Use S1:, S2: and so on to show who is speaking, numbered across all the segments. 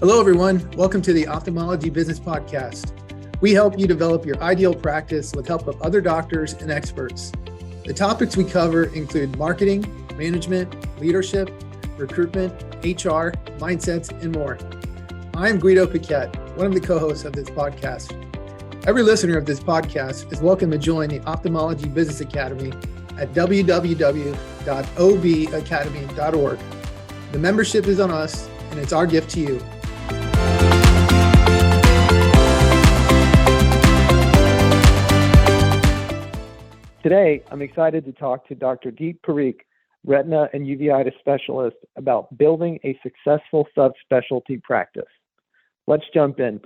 S1: Hello, everyone. Welcome to the Ophthalmology Business Podcast. We help you develop your ideal practice with help of other doctors and experts. The topics we cover include marketing, management, leadership, recruitment, HR, mindsets, and more. I'm Guido Piquet, one of the co-hosts of this podcast. Every listener of this podcast is welcome to join the Ophthalmology Business Academy at www.obacademy.org. The membership is on us, and it's our gift to you. Today, I'm excited to talk to Dr. Guido Piquet, Retina and Uveitis specialist, about building a successful subspecialty practice. Let's jump in.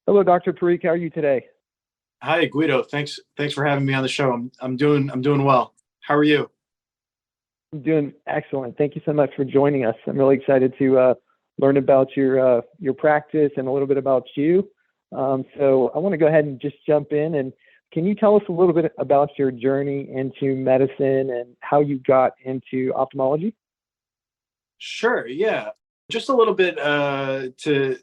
S1: Hello, Dr. Parikh. How are you today?
S2: Hi, Guido. Thanks for having me on the show. I'm doing well. How are you?
S1: I'm doing excellent. Thank you so much for joining us. I'm really excited to learn about your practice and a little bit about you. So I want to go ahead and just jump in. And can you tell us a little bit about your journey into medicine and how you got into ophthalmology?
S2: Sure. Yeah. Just a little bit to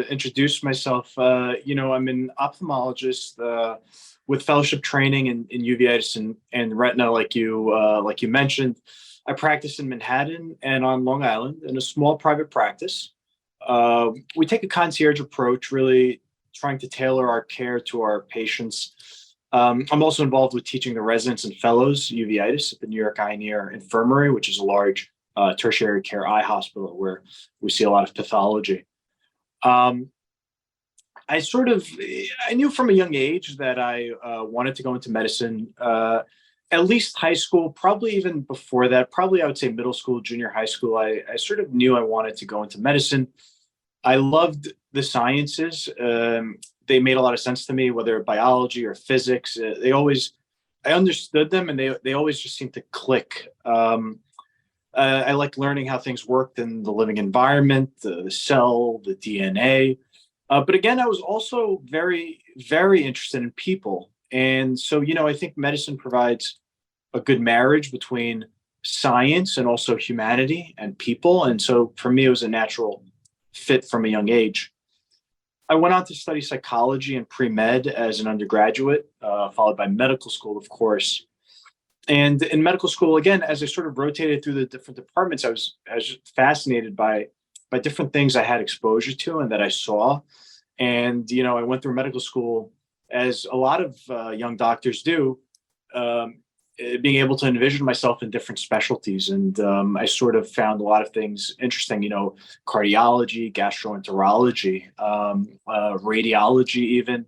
S2: introduce myself. I'm an ophthalmologist with fellowship training in uveitis and retina, like you mentioned. I practice in Manhattan and on Long Island in a small private practice. We take a concierge approach, really trying to tailor our care to our patients. I'm also involved with teaching the residents and fellows uveitis at the New York Eye and Ear Infirmary, which is a large tertiary care eye hospital where we see a lot of pathology. I knew from a young age that I wanted to go into medicine, at least high school, probably even before that, probably I would say middle school, junior high school. I sort of knew I wanted to go into medicine. I loved the sciences. They made a lot of sense to me, whether biology or physics. I understood them, and they always just seemed to click. I liked learning how things worked in the living environment, the cell, the DNA. But again, I was also very, very interested in people. And so, I think medicine provides a good marriage between science and also humanity and people. And so for me, it was a natural fit from a young age. I went on to study psychology and pre-med as an undergraduate, followed by medical school, of course. And in medical school, again, as I sort of rotated through the different departments, I was fascinated by different things I had exposure to and that I saw. And, I went through medical school, as a lot of young doctors do, being able to envision myself in different specialties. And I sort of found a lot of things interesting, cardiology, gastroenterology, radiology even.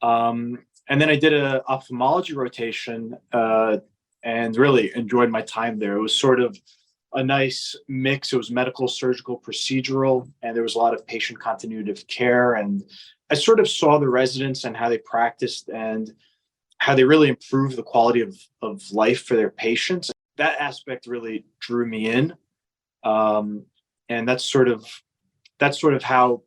S2: And then I did an ophthalmology rotation and really enjoyed my time there. It was sort of a nice mix. It was medical, surgical, procedural, and there was a lot of patient continuity of care. And I sort of saw the residents and how they practiced and how they really improved the quality of life for their patients. That aspect really drew me in. And that's sort of how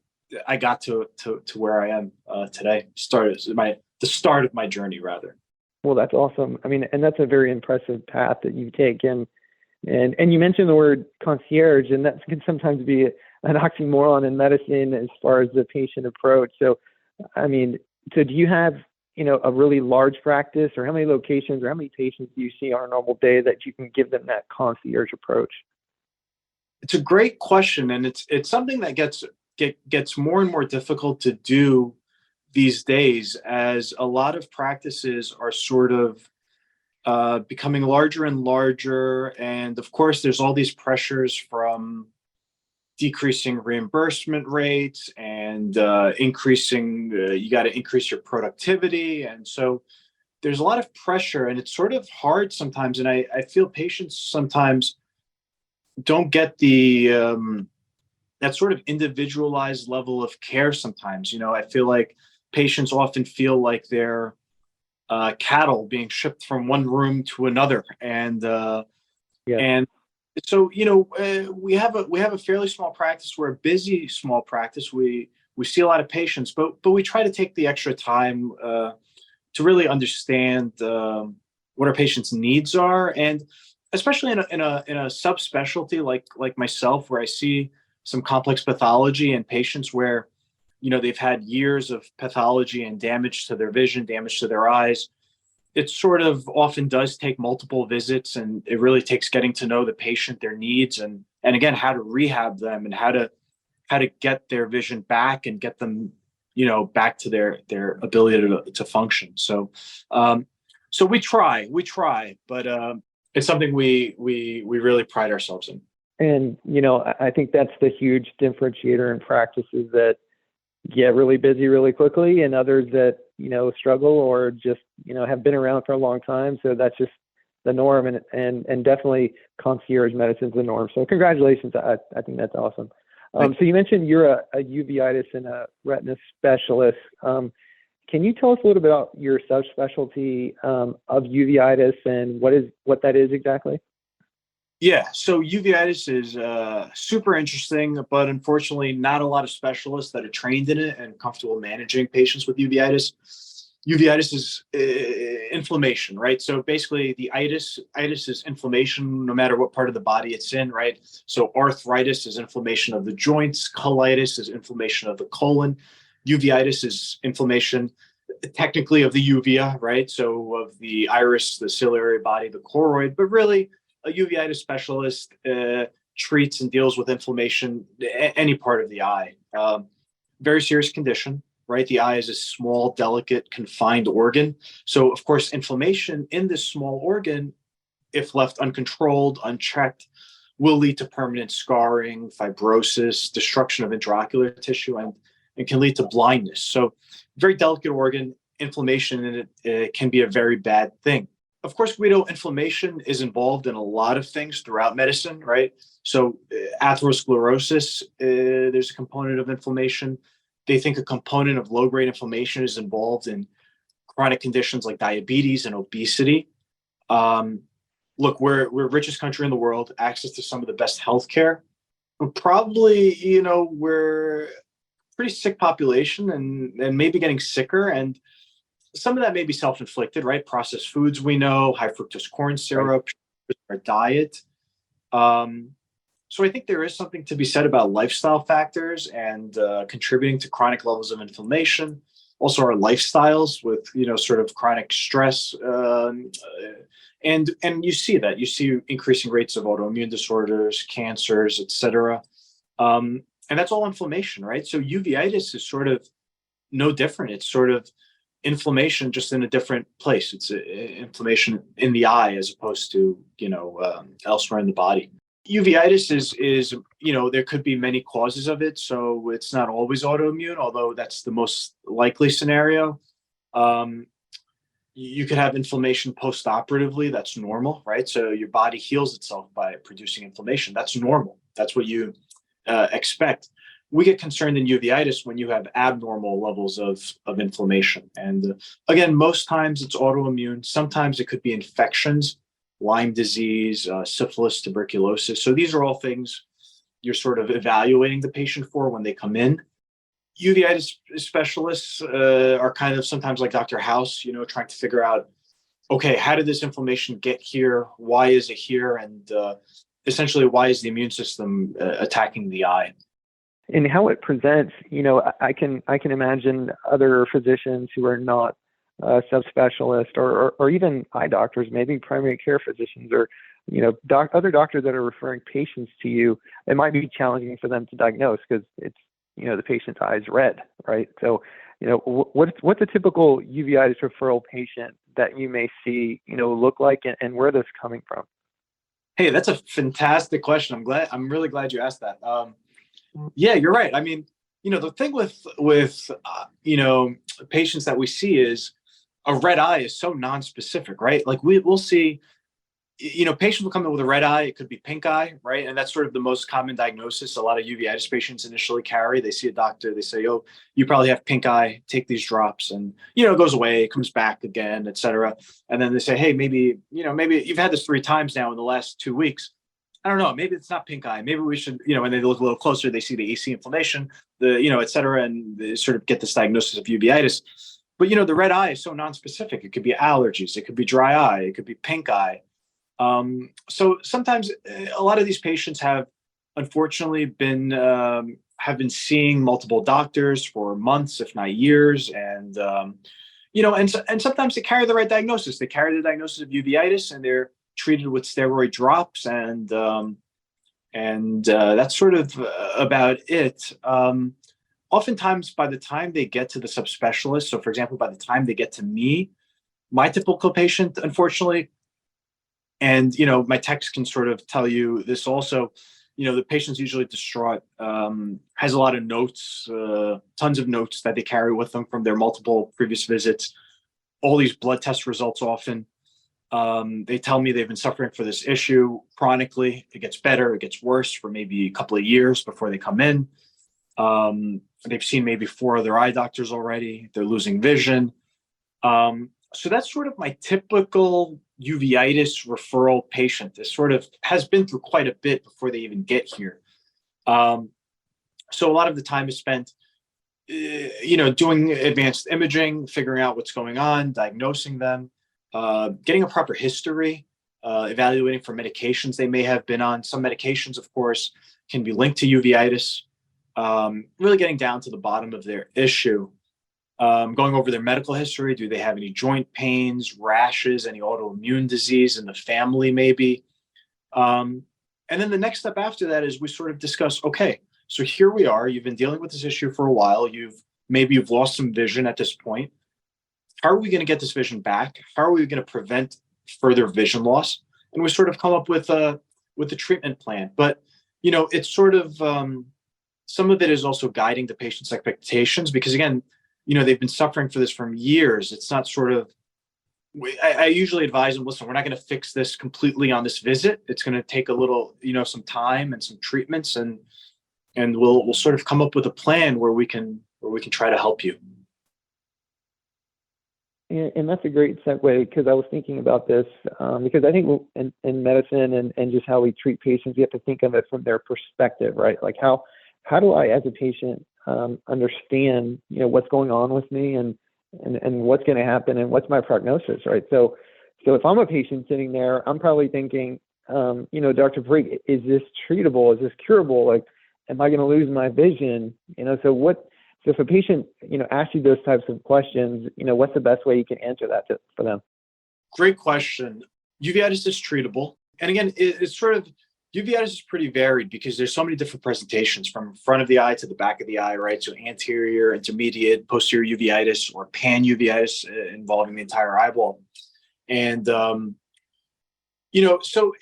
S2: I got to where I am today. The start of my journey, rather.
S1: Well, that's awesome. I mean, and that's a very impressive path that you've taken. And you mentioned the word concierge, and that can sometimes be an oxymoron in medicine as far as the patient approach. So, do you have, a really large practice, or how many locations or how many patients do you see on a normal day that you can give them that concierge approach?
S2: It's a great question. And it's something that gets more and more difficult to do these days, as a lot of practices are sort of becoming larger and larger. And of course, there's all these pressures from decreasing reimbursement rates and you got to increase your productivity. And so there's a lot of pressure, and it's sort of hard sometimes. And I feel patients sometimes don't get that sort of individualized level of care sometimes. I feel like patients often feel like they're cattle being shipped from one room to another. And so, we have a fairly small practice. We're a busy small practice. We see a lot of patients, but we try to take the extra time to really understand what our patients' needs are, and especially in a subspecialty like myself, where I see some complex pathology in patients where, they've had years of pathology and damage to their vision, damage to their eyes. It sort of often does take multiple visits, and it really takes getting to know the patient, their needs, and again, how to rehab them and how to get their vision back and get them, back to their ability to function. So we try, but it's something we really pride ourselves in.
S3: And, I think that's the huge differentiator in practices that get really busy really quickly, and others that, struggle or just, have been around for a long time. So that's just the norm, and definitely concierge medicine is the norm. So congratulations. I think that's awesome. So you mentioned you're a uveitis and a retina specialist. Can you tell us a little bit about your subspecialty of uveitis and what that is exactly?
S2: Yeah, so uveitis is super interesting, but unfortunately not a lot of specialists that are trained in it and comfortable managing patients with uveitis. Uveitis is inflammation, right? So basically the itis is inflammation no matter what part of the body it's in, right? So arthritis is inflammation of the joints, colitis is inflammation of the colon, uveitis is inflammation technically of the uvea, right? So of the iris, the ciliary body, the choroid, but really a uveitis specialist treats and deals with inflammation, any part of the eye. Very serious condition, right? The eye is a small, delicate, confined organ. So, of course, inflammation in this small organ, if left uncontrolled, unchecked, will lead to permanent scarring, fibrosis, destruction of intraocular tissue, and can lead to blindness. So, very delicate organ, inflammation in it can be a very bad thing. Of course, Guido, inflammation is involved in a lot of things throughout medicine, right? So atherosclerosis, there's a component of inflammation. They think a component of low-grade inflammation is involved in chronic conditions like diabetes and obesity. Look, we're richest country in the world, access to some of the best healthcare. But probably, we're a pretty sick population and maybe getting sicker. And some of that may be self-inflicted, right? Processed foods, we know, high fructose corn syrup, our diet. So I think there is something to be said about lifestyle factors and contributing to chronic levels of inflammation. Also our lifestyles with, sort of chronic stress. And you see that. You see increasing rates of autoimmune disorders, cancers, et cetera. And that's all inflammation, right? So uveitis is sort of no different. It's sort of inflammation just in a different place. It's inflammation in the eye as opposed to, elsewhere in the body. Uveitis is, there could be many causes of it. So it's not always autoimmune, although that's the most likely scenario. You could have inflammation post-operatively. That's normal, right? So your body heals itself by producing inflammation. That's normal. That's what you expect. We get concerned in uveitis when you have abnormal levels of inflammation. And again, most times it's autoimmune. Sometimes it could be infections, Lyme disease, syphilis, tuberculosis. So these are all things you're sort of evaluating the patient for when they come in. Uveitis specialists are kind of sometimes like Dr. House, trying to figure out, okay, how did this inflammation get here? Why is it here? And essentially, why is the immune system attacking the eye?
S3: And how it presents, I can imagine other physicians who are not subspecialists or even eye doctors, maybe primary care physicians or, other doctors that are referring patients to you. It might be challenging for them to diagnose because it's, the patient's eye is red, right? So, what's a typical uveitis referral patient that you may see, look like and where that's coming from?
S2: Hey, that's a fantastic question. I'm really glad you asked that. Yeah, you're right. I mean, the thing with patients that we see is a red eye is so non-specific, right? Like we'll see, patients will come in with a red eye. It could be pink eye, right? And that's sort of the most common diagnosis a lot of uveitis patients initially carry. They see a doctor, they say, oh, you probably have pink eye, take these drops. And, it goes away, it comes back again, et cetera. And then they say, hey, maybe you've had this 3 times now in the last 2 weeks. I don't know, maybe it's not pink eye. Maybe we should, and they look a little closer, they see the AC inflammation, et cetera, and they sort of get this diagnosis of uveitis. But, the red eye is so nonspecific. It could be allergies, it could be dry eye, it could be pink eye. So sometimes a lot of these patients have unfortunately have been seeing multiple doctors for months, if not years, and and sometimes they carry the right diagnosis. They carry the diagnosis of uveitis, and they're treated with steroid drops, and that's sort of about it. Oftentimes, by the time they get to the subspecialist, so for example, by the time they get to me, my typical patient, unfortunately, and my text can sort of tell you this also. The patient's usually distraught, has a lot of notes, tons of notes that they carry with them from their multiple previous visits, all these blood test results often. They tell me they've been suffering for this issue chronically. It gets better, it gets worse for maybe a couple of years before they come in. They've seen maybe 4 other eye doctors already. They're losing vision. So that's sort of my typical uveitis referral patient. This sort of has been through quite a bit before they even get here. So a lot of the time is spent, doing advanced imaging, figuring out what's going on, diagnosing them, getting a proper history, evaluating for medications they may have been on. Some medications, of course, can be linked to uveitis, really getting down to the bottom of their issue. Going over their medical history. Do they have any joint pains, rashes, any autoimmune disease in the family maybe? And then the next step after that is we sort of discuss, okay, so here we are. You've been dealing with this issue for a while. You've lost some vision at this point. How are we going to get this vision back? How are we going to prevent further vision loss? And we sort of come up with a treatment plan. But, it's sort of, some of it is also guiding the patient's expectations because, again, they've been suffering for this for years. It's not sort of, I usually advise them, listen, we're not going to fix this completely on this visit. It's going to take a little, some time and some treatments, and we'll sort of come up with a plan where we can try to help you.
S3: And that's a great segue because I was thinking about this because I think in medicine and just how we treat patients, you have to think of it from their perspective, right? Like how do I, as a patient, understand, what's going on with me and what's going to happen and what's my prognosis, right? So if I'm a patient sitting there, I'm probably thinking, Dr. Parikh, is this treatable? Is this curable? Like, am I going to lose my vision? So if a patient, asks you those types of questions, what's the best way you can answer that for them?
S2: Great question. Uveitis is treatable. And again, it's sort of, uveitis is pretty varied because there's so many different presentations from front of the eye to the back of the eye, right? So anterior, intermediate, posterior uveitis, or pan-uveitis involving the entire eyeball. And, so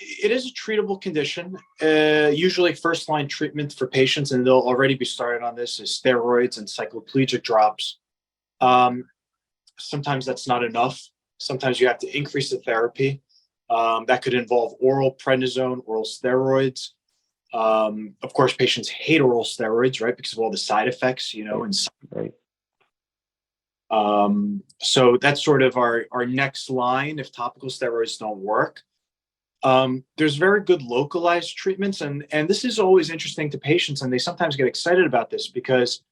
S2: it is a treatable condition. Usually first-line treatment for patients, and they'll already be started on this, is steroids and cycloplegic drops. Sometimes that's not enough. Sometimes you have to increase the therapy. That could involve oral prednisone, oral steroids. Of course, patients hate oral steroids, right? Because of all the side effects,
S3: Right.
S2: So that's sort of our next line if topical steroids don't work. There's very good localized treatments. And this is always interesting to patients. And they sometimes get excited about this because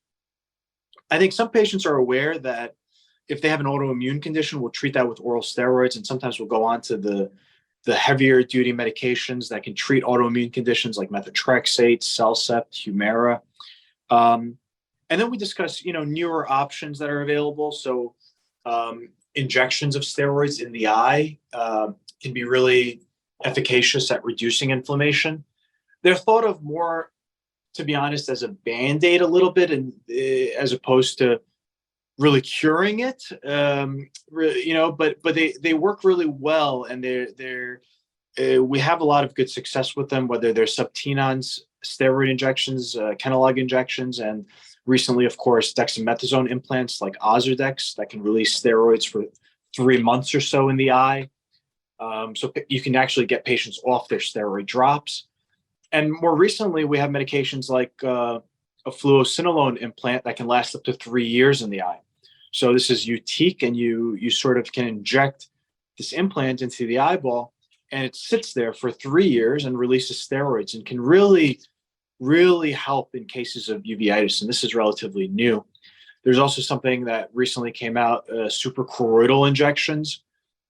S2: I think some patients are aware that if they have an autoimmune condition, we'll treat that with oral steroids. And sometimes we'll go on to the heavier duty medications that can treat autoimmune conditions like methotrexate, Cellcept, Humira. And then we discuss, newer options that are available. So injections of steroids in the eye can be really efficacious at reducing inflammation. They're thought of more, to be honest, as a Band-Aid a little bit, and as opposed to really curing it, but they work really well, and we have a lot of good success with them, whether they're subtenons, steroid injections, Kenalog injections, and recently, of course, dexamethasone implants like Ozurdex that can release steroids for 3 months or so in the eye. So you can actually get patients off their steroid drops. And more recently, we have medications like a fluocinolone implant that can last up to 3 years in the eye. So this is YUTIQ, and you sort of can inject this implant into the eyeball, and it sits there for 3 years and releases steroids and can really, really help in cases of uveitis. And this is relatively new. There's also something that recently came out, suprachoroidal injections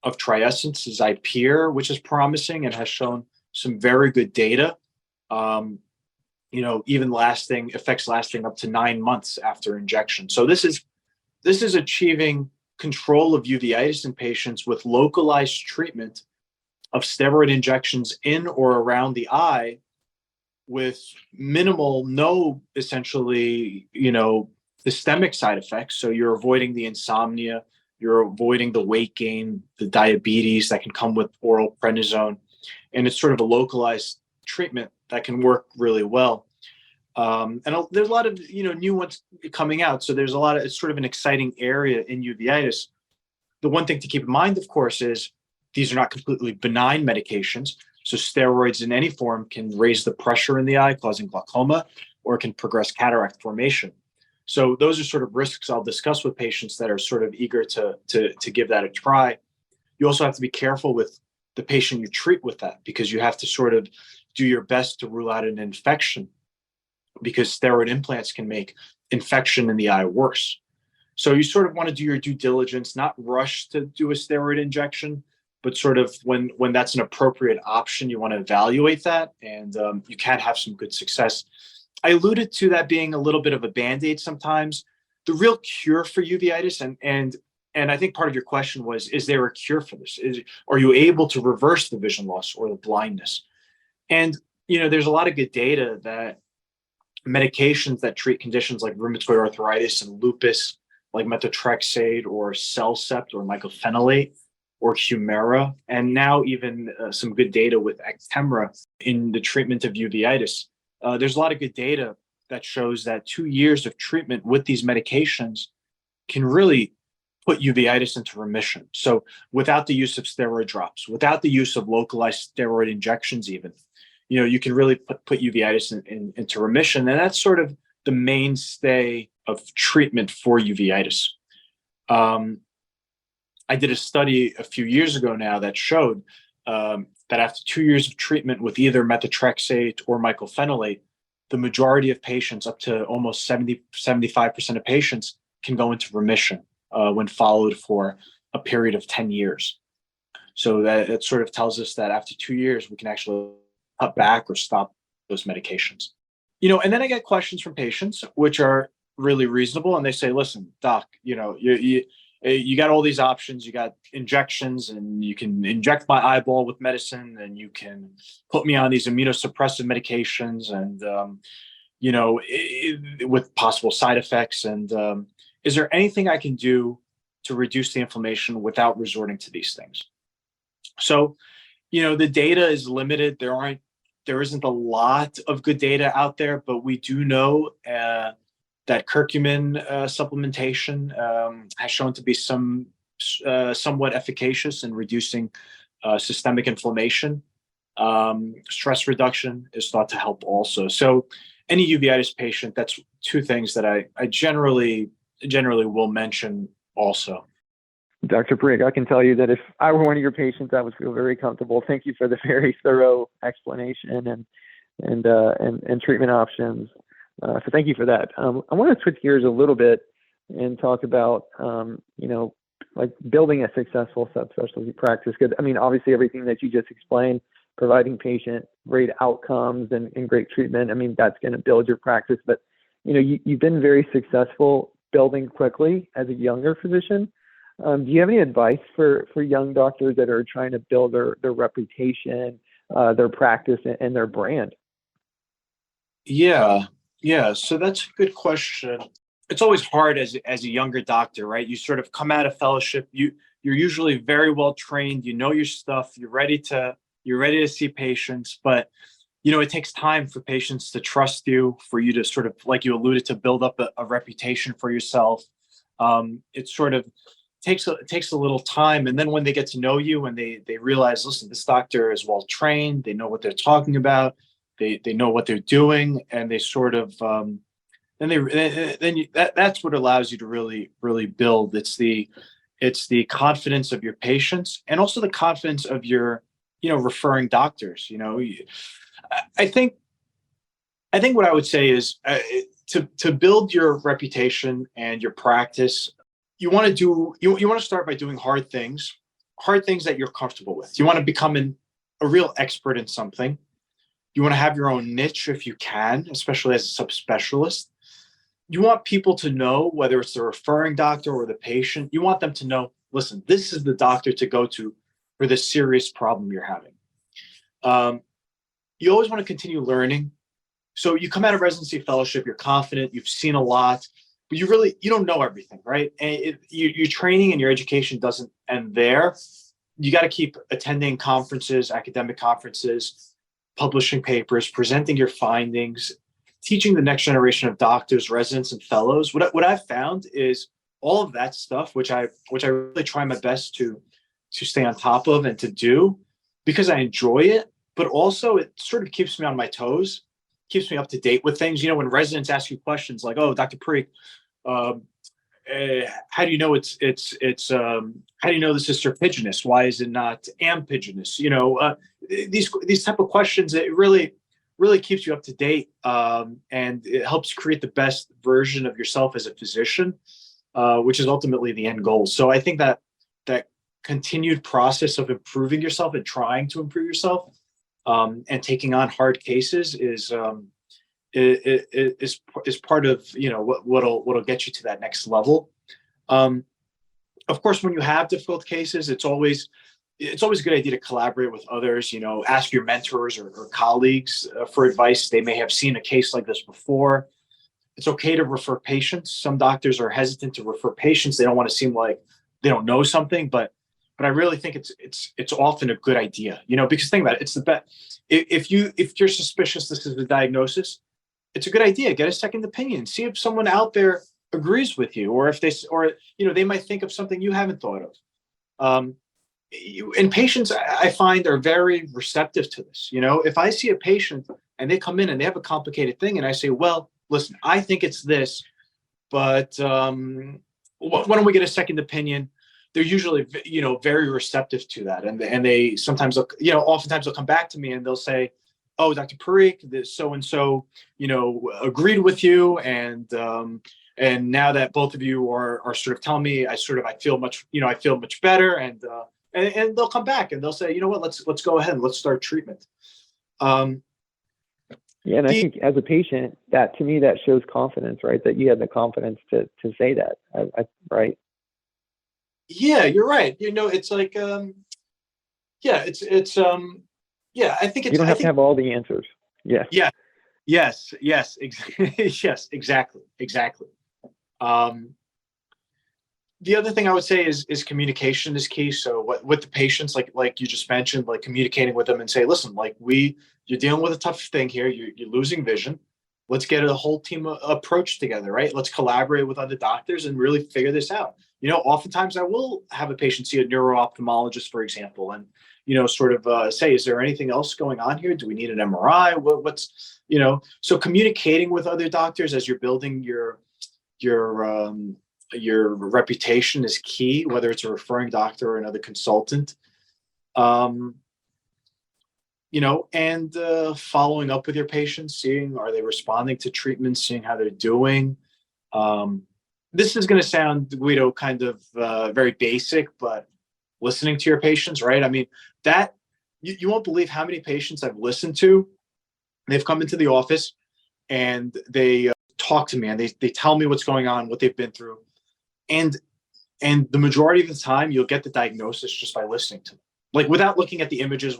S2: of Triessence, Xipere, which is promising and has shown some very good data. even effects lasting up to 9 months after injection. So this is achieving control of uveitis in patients with localized treatment of steroid injections in or around the eye with no essentially, systemic side effects. So you're avoiding the insomnia, you're avoiding the weight gain, the diabetes that can come with oral prednisone. And it's sort of a localized treatment that can work really well. And there's a lot of, new ones coming out. So it's sort of an exciting area in uveitis. The one thing to keep in mind, of course, is these are not completely benign medications. So steroids in any form can raise the pressure in the eye, causing glaucoma, or can progress cataract formation. So those are sort of risks I'll discuss with patients that are sort of eager to give that a try. You also have to be careful with the patient you treat with that, because you have to sort of do your best to rule out an infection, because steroid implants can make infection in the eye worse. So you sort of want to do your due diligence, not rush to do a steroid injection, but sort of when that's an appropriate option, you want to evaluate that, and you can have some good success. I alluded to that being a little bit of a Band-Aid sometimes. The real cure for uveitis, and I think part of your question was, is there a cure for this? Are you able to reverse the vision loss or the blindness? And, there's a lot of good data that medications that treat conditions like rheumatoid arthritis and lupus, like methotrexate or Cellcept or mycophenolate or Humira, and now even some good data with Actemra in the treatment of uveitis. There's a lot of good data that shows that 2 years of treatment with these medications can really put uveitis into remission. So without the use of steroid drops, without the use of localized steroid injections even, you can really put uveitis into remission. And that's sort of the mainstay of treatment for uveitis. I did a study a few years ago now that showed that after 2 years of treatment with either methotrexate or mycophenolate, the majority of patients, up to almost 75% of patients, can go into remission when followed for a period of 10 years. So that sort of tells us that after 2 years, we can actually cut back or stop those medications. And then I get questions from patients, which are really reasonable. And they say, listen, doc, you got all these options. You got injections, and you can inject my eyeball with medicine, and you can put me on these immunosuppressive medications, and with possible side effects. And is there anything I can do to reduce the inflammation without resorting to these things? So, the data is limited. There isn't a lot of good data out there, but we do know that curcumin supplementation has shown to be somewhat efficacious in reducing systemic inflammation. Stress reduction is thought to help also. So any uveitis patient, that's two things that I generally will mention also.
S3: Dr. Parikh, I can tell you that if I were one of your patients, I would feel very comfortable. Thank you for the very thorough explanation and treatment options. So thank you for that. I want to switch gears a little bit and talk about, like building a successful subspecialty practice. Because obviously everything that you just explained, providing patient great outcomes and great treatment, that's going to build your practice. But, you've been very successful building quickly as a younger physician. Do you have any advice for young doctors that are trying to build their reputation, their practice, and their brand?
S2: Yeah. So that's a good question. It's always hard as a younger doctor, right? You sort of come out of fellowship. You're usually very well trained. You know your stuff. You're ready to see patients, but it takes time for patients to trust you, for you to sort of, like you alluded to, build up a reputation for yourself. It sort of takes a little time, and then when they get to know you and they realize, listen, this doctor is well trained. They know what they're talking about. They know what they're doing, and they sort of that's what allows you to really build. It's the confidence of your patients, and also the confidence of your referring doctors. I think what I would say is to build your reputation and your practice, you want to start by doing hard things that you're comfortable with. You want to become a real expert in something. You want to have your own niche if you can, especially as a subspecialist. You want people to know, whether it's the referring doctor or the patient, you want them to know, listen, this is the doctor to go to for this serious problem you're having. You always want to continue learning. So you come out of residency fellowship, you're confident, you've seen a lot, but you don't know everything, right? And your training and your education doesn't end there. You got to keep attending conferences, academic conferences, publishing papers, presenting your findings, teaching the next generation of doctors, residents, and fellows. What I've found is all of that stuff, which I really try my best to stay on top of and to do, because I enjoy it, but also it sort of keeps me on my toes, keeps me up to date with things. You know, when residents ask you questions like, "Oh, Dr. Parikh, how do you know how do you know this is serpiginous? Why is it not amphiginous?" You know, these type of questions. It really keeps you up to date, and it helps create the best version of yourself as a physician, which is ultimately the end goal. So I think that continued process of improving yourself and trying to improve yourself, and taking on hard cases is part of, you know, what'll get you to that next level. Of course, when you have difficult cases, it's always a good idea to collaborate with others. You know, ask your mentors or colleagues for advice. They may have seen a case like this before. It's okay to refer patients. Some doctors are hesitant to refer patients. They don't want to seem like they don't know something, but I really think it's often a good idea. You know, because think about it, it's the best. If you're suspicious this is the diagnosis, it's a good idea. Get a second opinion. See if someone out there agrees with you, or if they might think of something you haven't thought of. And patients, I find, are very receptive to this. You know, if I see a patient and they come in and they have a complicated thing, and I say, well, listen, I think it's this, but why don't we get a second opinion? They're usually, you know, very receptive to that. And they sometimes, oftentimes they'll come back to me and they'll say, oh, Dr. Parikh, this so-and-so, you know, agreed with you. And now that both of you are sort of telling me, I feel much better. And they'll come back and they'll say, you know what, let's go ahead and let's start treatment.
S3: Yeah, and I think as a patient, that to me, that shows confidence, right? That you have the confidence to say that, right?
S2: Yeah, you're right. You know, it's like, I think
S3: you don't have to have all the answers. Yeah.
S2: Yeah. Yes. Yes. Yes. Exactly. The other thing I would say is communication is key. So with the patients, like you just mentioned, like communicating with them and say, listen, like you're dealing with a tough thing here. You're losing vision. Let's get a whole team approach together, right? Let's collaborate with other doctors and really figure this out. You know, oftentimes I will have a patient see a neuro-ophthalmologist, for example, and, you know, sort of say, is there anything else going on here? Do we need an MRI? What's, you know, so communicating with other doctors as you're building your reputation is key, whether it's a referring doctor or another consultant. You know, and following up with your patients, seeing, are they responding to treatment, seeing how they're doing. This is going to sound, Guido, kind of very basic, but listening to your patients, right? I mean, that you won't believe how many patients I've listened to. They've come into the office and they talk to me and they tell me what's going on, what they've been through. And the majority of the time, you'll get the diagnosis just by listening to them. Like without looking at the images,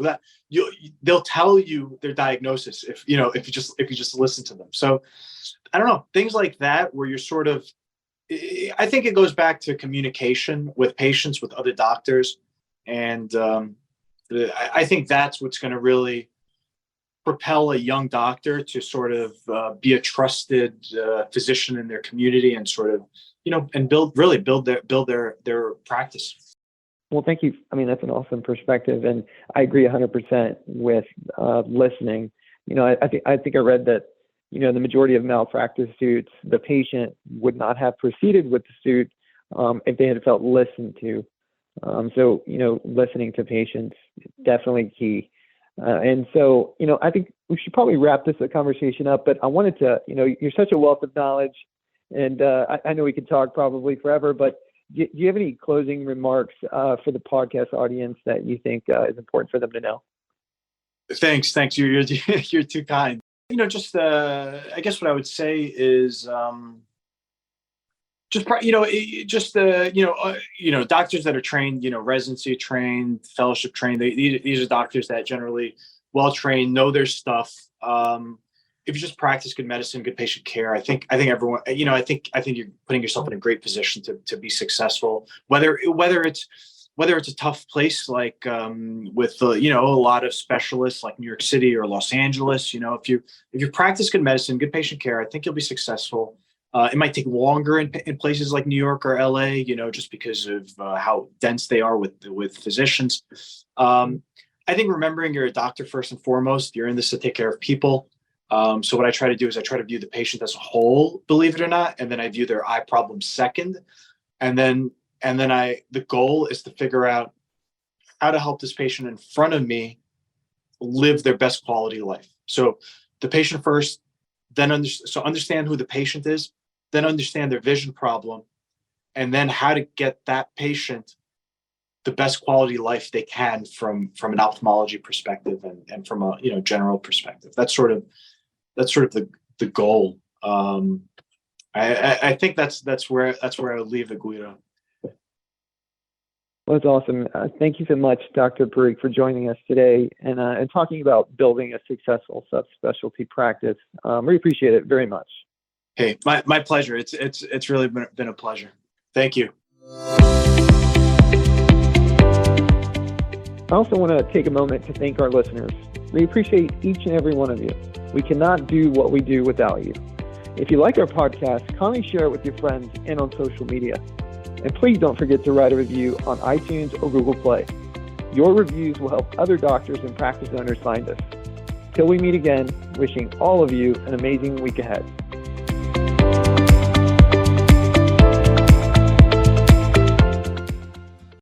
S2: they'll tell you their diagnosis if you just listen to them. So I don't know, things like that where you're sort of, I think it goes back to communication with patients, with other doctors, and I think that's what's going to really propel a young doctor to sort of be a trusted physician in their community and sort of, you know, and build their practice.
S3: Well, thank you. I mean, that's an awesome perspective, and I agree 100% with listening. You know, I think I read that, you know, the majority of malpractice suits, the patient would not have proceeded with the suit if they had felt listened to. So, you know, listening to patients definitely key. And so, you know, I think we should probably wrap this conversation up. But I wanted to, you know, you're such a wealth of knowledge, and I know we could talk probably forever, but do you have any closing remarks for the podcast audience that you think is important for them to know?
S2: Thanks. You're too kind. Just I guess what I would say is doctors that are trained, residency trained, fellowship trained. These are doctors that generally well trained, know their stuff. If you just practice good medicine, good patient care, I think everyone, I think you're putting yourself in a great position to be successful. Whether it's a tough place like with a lot of specialists like New York City or Los Angeles, if you practice good medicine, good patient care, I think you'll be successful. It might take longer in places like New York or LA, just because of how dense they are with physicians. I think remembering you're a doctor first and foremost, you're in this to take care of people. So what I try to do is I try to view the patient as a whole, believe it or not, and then I view their eye problem second, and then the goal is to figure out how to help this patient in front of me live their best quality life. So the patient first, then understand who the patient is, then understand their vision problem, and then how to get that patient the best quality life they can from an ophthalmology perspective and from a general perspective. That's sort of the goal. I think that's where I would leave it, Guido.
S3: Well, that's awesome. Thank you so much, Dr. Parikh, for joining us today and talking about building a successful subspecialty practice. We appreciate it very much.
S2: Hey, my pleasure. It's really been a pleasure. Thank you.
S3: I also want to take a moment to thank our listeners. We appreciate each and every one of you. We cannot do what we do without you. If you like our podcast, kindly share it with your friends and on social media. And please don't forget to write a review on iTunes or Google Play. Your reviews will help other doctors and practice owners find us. Till we meet again, wishing all of you an amazing week ahead.